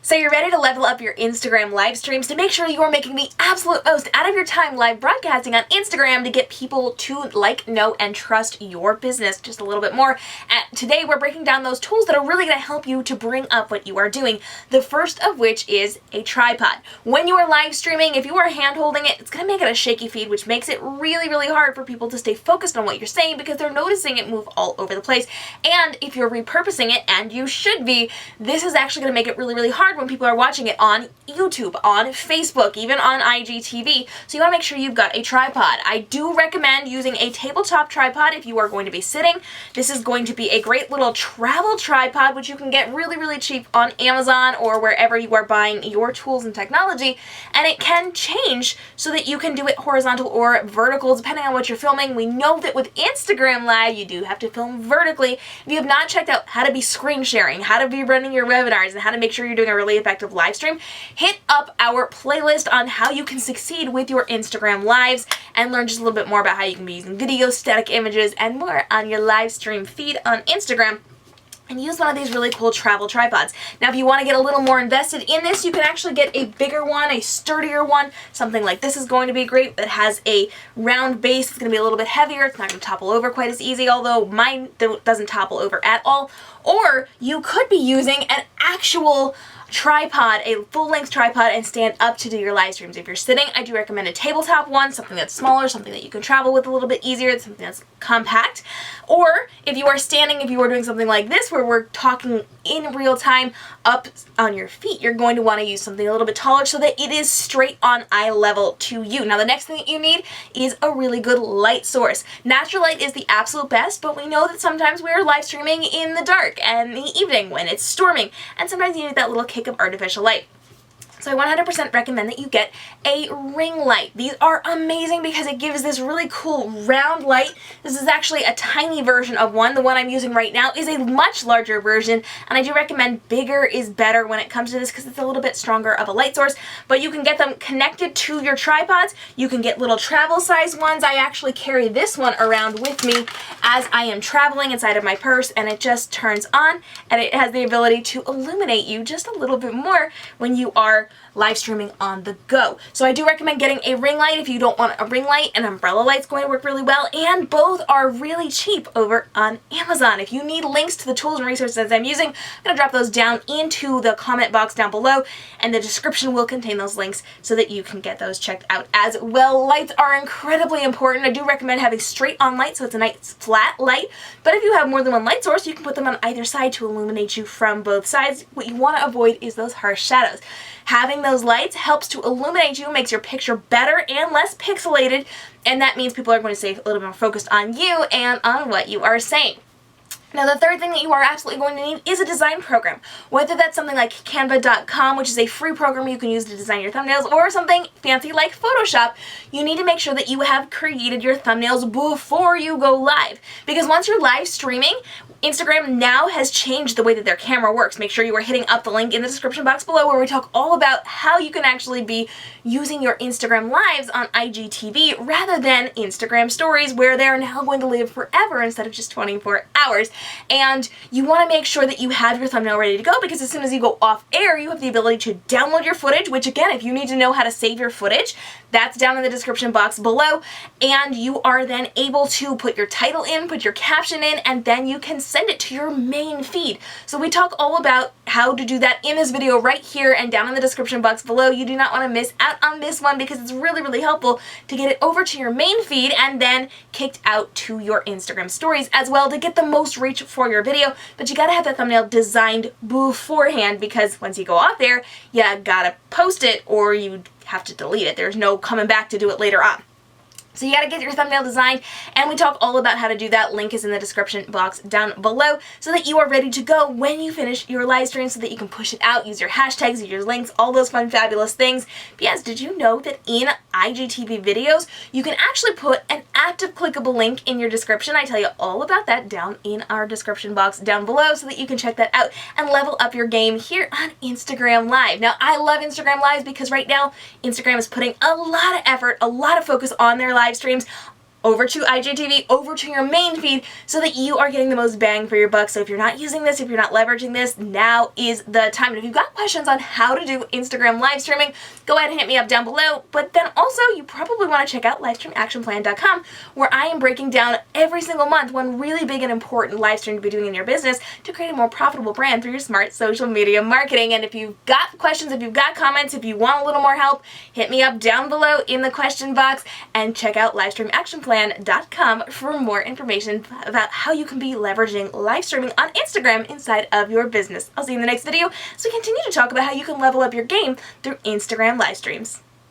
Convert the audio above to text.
So you're ready to level up your Instagram live streams to make sure you are making the absolute most out of your time live broadcasting on Instagram to get people to like, know, and trust your business just a little bit more. And today we're breaking down those tools that are really going to help you to bring up what you are doing. The first of which is a tripod. When you are live streaming, if you are hand holding it, it's going to make it a shaky feed, which makes it really, really hard for people to stay focused on what you're saying because they're noticing it move all over the place. And if you're repurposing it, and you should be, this is actually going to make it really, really hard when people are watching it on YouTube, on Facebook, even on IGTV. So you want to make sure you've got a tripod. I do recommend using a tabletop tripod if you are going to be sitting. This is going to be a great little travel tripod, which you can get really, really cheap on Amazon or wherever you are buying your tools and technology. And it can change so that you can do it horizontal or vertical, depending on what you're filming. We know that with Instagram Live, you do have to film vertically. If you have not checked out how to be screen sharing, how to be running your webinars, and how to make sure you're doing a really effective live stream, hit up our playlist on how you can succeed with your Instagram lives and learn just a little bit more about how you can be using video, static images, and more on your live stream feed on Instagram. And use one of these really cool travel tripods. Now, if you want to get a little more invested in this, you can actually get a bigger one, a sturdier one. Something like this is going to be great that has a round base. It's going to be a little bit heavier. It's not going to topple over quite as easy, although mine doesn't topple over at all. Or you could be using an actual tripod, a full-length tripod, and stand up to do your live streams. If you're sitting, I do recommend a tabletop one, something that's smaller, something that you can travel with a little bit easier, something that's compact. Or if you are standing, if you are doing something like this where we're talking in real time up on your feet, you're going to want to use something a little bit taller so that it is straight on eye level to you. Now, the next thing that you need is a really good light source. Natural light is the absolute best, but we know that sometimes we are live streaming in the dark and the evening when it's storming, and sometimes you need that little kick of artificial light. So I 100% recommend that you get a ring light. These are amazing because it gives this really cool round light. This is actually a tiny version of one. The one I'm using right now is a much larger version, and I do recommend bigger is better when it comes to this because it's a little bit stronger of a light source. But you can get them connected to your tripods. You can get little travel size ones. I actually carry this one around with me as I am traveling inside of my purse, and it just turns on, and it has the ability to illuminate you just a little bit more when you are live streaming on the go. So I do recommend getting a ring light. If you don't want a ring light, an umbrella light's going to work really well, and both are really cheap over on Amazon. If you need links to the tools and resources I'm using, I'm going to drop those down into the comment box down below, and the description will contain those links so that you can get those checked out as well. Lights are incredibly important. I do recommend having straight on light, so it's a nice flat light, but if you have more than one light source, you can put them on either side to illuminate you from both sides. What you want to avoid is those harsh shadows. Having those lights helps to illuminate you, makes your picture better and less pixelated, and that means people are going to stay a little bit more focused on you and on what you are saying. Now, the third thing that you are absolutely going to need is a design program. Whether that's something like Canva.com, which is a free program you can use to design your thumbnails, or something fancy like Photoshop, you need to make sure that you have created your thumbnails before you go live. Because once you're live streaming, Instagram now has changed the way that their camera works. Make sure you are hitting up the link in the description box below where we talk all about how you can actually be using your Instagram lives on IGTV rather than Instagram stories, where they're now going to live forever instead of just 24 hours. And you want to make sure that you have your thumbnail ready to go, because as soon as you go off air, you have the ability to download your footage, which again, if you need to know how to save your footage, that's down in the description box below, and you are then able to put your title in, put your caption in, and then you can send it to your main feed. So we talk all about how to do that in this video right here and down in the description box below. You do not want to miss out on this one because it's really, really helpful to get it over to your main feed and then kicked out to your Instagram stories as well to get the most reach for your video. But you gotta have that thumbnail designed beforehand, because once you go off there, you gotta post it or you have to delete it. There's no coming back to do it later on. So you gotta get your thumbnail designed, and we talk all about how to do that. Link is in the description box down below so that you are ready to go when you finish your live stream, so that you can push it out, use your hashtags, use your links, all those fun, fabulous things. But yes, did you know that in IGTV videos, you can actually put an active clickable link in your description? I tell you all about that down in our description box down below so that you can check that out and level up your game here on Instagram Live. Now, I love Instagram Lives because right now, Instagram is putting a lot of effort, a lot of focus on their live streams over to IGTV, over to your main feed, so that you are getting the most bang for your buck. So if you're not using this, if you're not leveraging this, now is the time. And if you've got questions on how to do Instagram live streaming, go ahead and hit me up down below. But then also, you probably want to check out livestreamactionplan.com, where I am breaking down every single month one really big and important live stream to be doing in your business to create a more profitable brand through your smart social media marketing. And if you've got questions, if you've got comments, if you want a little more help, hit me up down below in the question box and check out livestreamactionplan.com for more information about how you can be leveraging live streaming on Instagram inside of your business. I'll see you in the next video as we continue to talk about how you can level up your game through Instagram live streams.